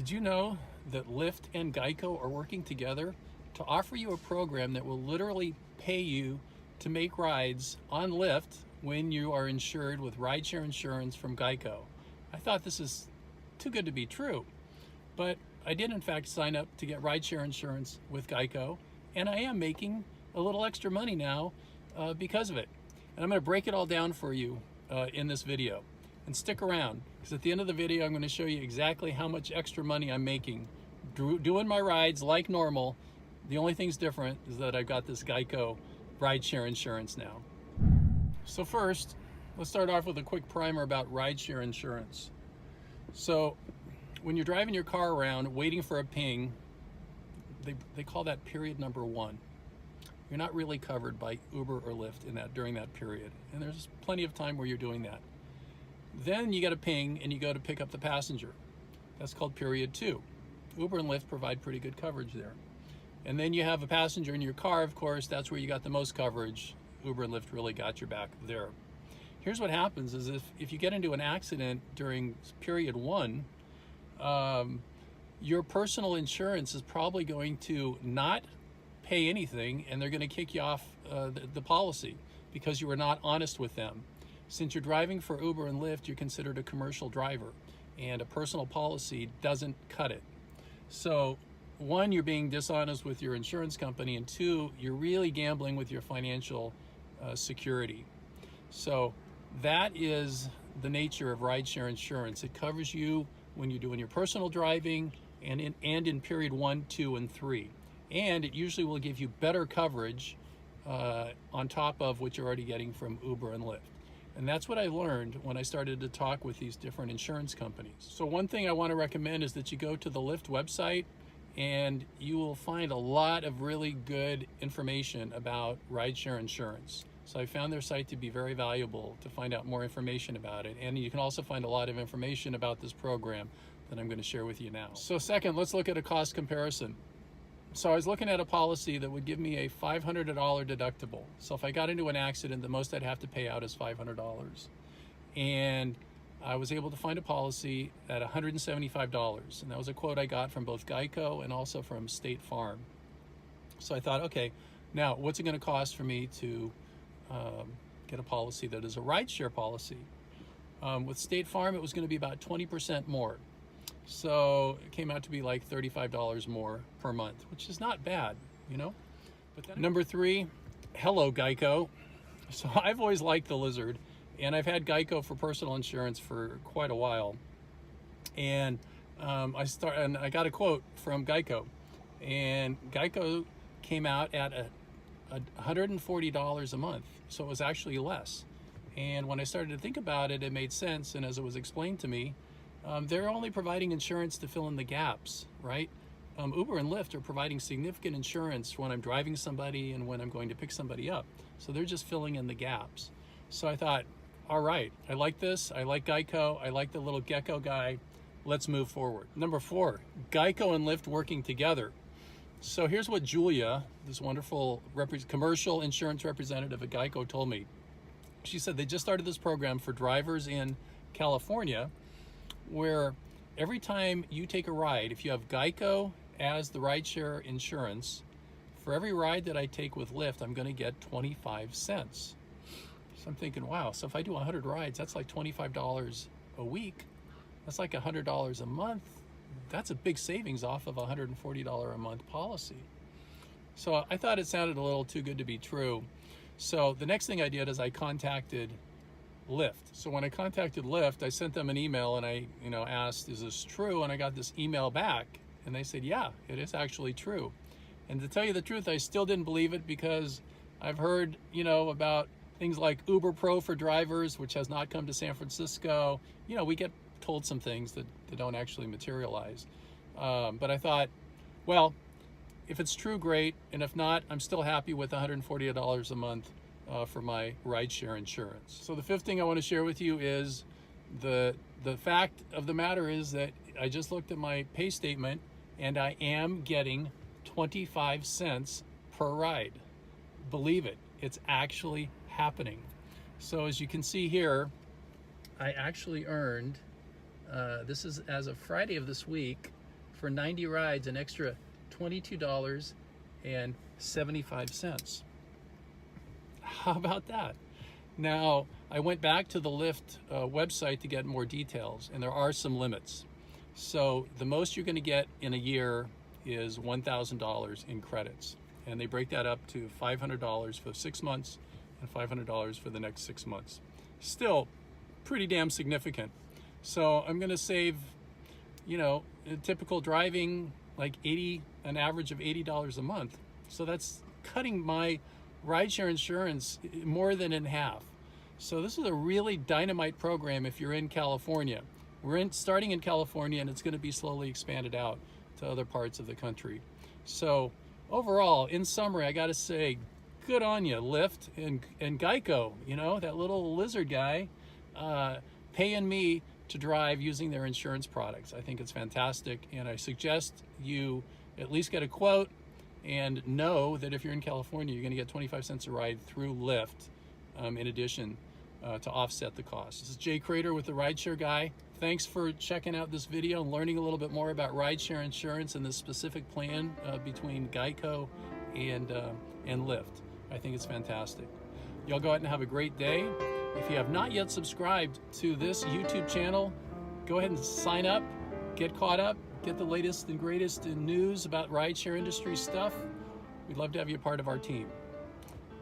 Did you know that Lyft and Geico are working together to offer you a program that will literally pay you to make rides on Lyft when you are insured with rideshare insurance from Geico? I thought this is too good to be true, but I did in fact sign up to get rideshare insurance with Geico, and I am making a little extra money now because of it. And I'm going to break it all down for you in this video. And stick around, because at the end of the video I'm going to show you exactly how much extra money I'm making doing my rides like normal. The only thing's different is that I've got this Geico rideshare insurance now. So first, let's start off with a quick primer about rideshare insurance. So when you're driving your car around waiting for a ping, they call that period number 1. You're not really covered by Uber or Lyft during that period, and there's plenty of time where you're doing that. Then you get a ping and you go to pick up the passenger. That's called period 2. Uber and Lyft provide pretty good coverage there. And then you have a passenger in your car, of course, that's where you got the most coverage. Uber and Lyft really got your back there. Here's what happens is if you get into an accident during period 1, your personal insurance is probably going to not pay anything, and they're going to kick you off the policy because you were not honest with them. Since you're driving for Uber and Lyft, you're considered a commercial driver, and a personal policy doesn't cut it. So 1, you're being dishonest with your insurance company, and 2, you're really gambling with your financial security. So that is the nature of rideshare insurance. It covers you when you're doing your personal driving and in period 1, 2, and 3. And it usually will give you better coverage on top of what you're already getting from Uber and Lyft. And that's what I learned when I started to talk with these different insurance companies. So one thing I want to recommend is that you go to the Lyft website, and you will find a lot of really good information about rideshare insurance. So I found their site to be very valuable to find out more information about it. And you can also find a lot of information about this program that I'm going to share with you now. So second, let's look at a cost comparison. So I was looking at a policy that would give me a $500 deductible. So if I got into an accident, the most I'd have to pay out is $500. And I was able to find a policy at $175. And that was a quote I got from both Geico and also from State Farm. So I thought, okay, now what's it going to cost for me to get a policy that is a rideshare policy? With State Farm, it was going to be about 20% more. So it came out to be like $35 more per month, which is not bad, you know? But then number 3, hello Geico. So I've always liked the lizard, and I've had Geico for personal insurance for quite a while. And I got a quote from Geico, and Geico came out at $140 a month. So it was actually less. And when I started to think about it, it made sense. And as it was explained to me, they're only providing insurance to fill in the gaps, right? Uber and Lyft are providing significant insurance when I'm driving somebody and when I'm going to pick somebody up. So they're just filling in the gaps. So I thought, all right, I like this. I like Geico. I like the little gecko guy. Let's move forward. Number 4, Geico and Lyft working together. So here's what Julia, this wonderful commercial insurance representative at Geico, told me. She said they just started this program for drivers in California, where every time you take a ride, if you have Geico as the rideshare insurance, for every ride that I take with Lyft, I'm going to get 25 cents. So I'm thinking, wow, so if I do 100 rides, that's like $25 a week. That's like $100 a month. That's a big savings off of a $140 a month policy. So I thought it sounded a little too good to be true. So the next thing I did is I contacted Lyft. So when I contacted Lyft, I sent them an email and I asked, is this true? And I got this email back, and they said, yeah, it is actually true. And to tell you the truth, I still didn't believe it, because I've heard about things like Uber Pro for drivers, which has not come to San Francisco. We get told some things that don't actually materialize. But I thought, well, if it's true, great. And if not, I'm still happy with $140 a month for my rideshare insurance. So the 5th thing I want to share with you is the fact of the matter is that I just looked at my pay statement, and I am getting 25 cents per ride. Believe it, it's actually happening. So as you can see here, I actually earned, this is as of Friday of this week, for 90 rides, an extra $22.75. How about that? Now, I went back to the Lyft website to get more details, and there are some limits. So the most you're going to get in a year is $1,000 in credits. And they break that up to $500 for 6 months and $500 for the next 6 months. Still pretty damn significant. So I'm going to save, you know, a typical driving like an average of $80 a month. So that's cutting my rideshare insurance more than in half. So this is a really dynamite program if you're in California. We're starting in California, and it's going to be slowly expanded out to other parts of the country. So overall, in summary, I got to say, good on you, Lyft and Geico. You know, that little lizard guy paying me to drive using their insurance products. I think it's fantastic, and I suggest you at least get a quote and know that if you're in California, you're going to get 25 cents a ride through Lyft in addition to offset the cost. This is Jay Crater with the Rideshare Guy. Thanks for checking out this video and learning a little bit more about rideshare insurance and the specific plan between Geico and Lyft. I think it's fantastic. Y'all go out and have a great day. If you have not yet subscribed to this YouTube channel, go ahead and sign up, get caught up, get the latest and greatest in news about rideshare industry stuff. We'd love to have you a part of our team.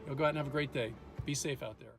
You'll go out and have a great day. Be safe out there.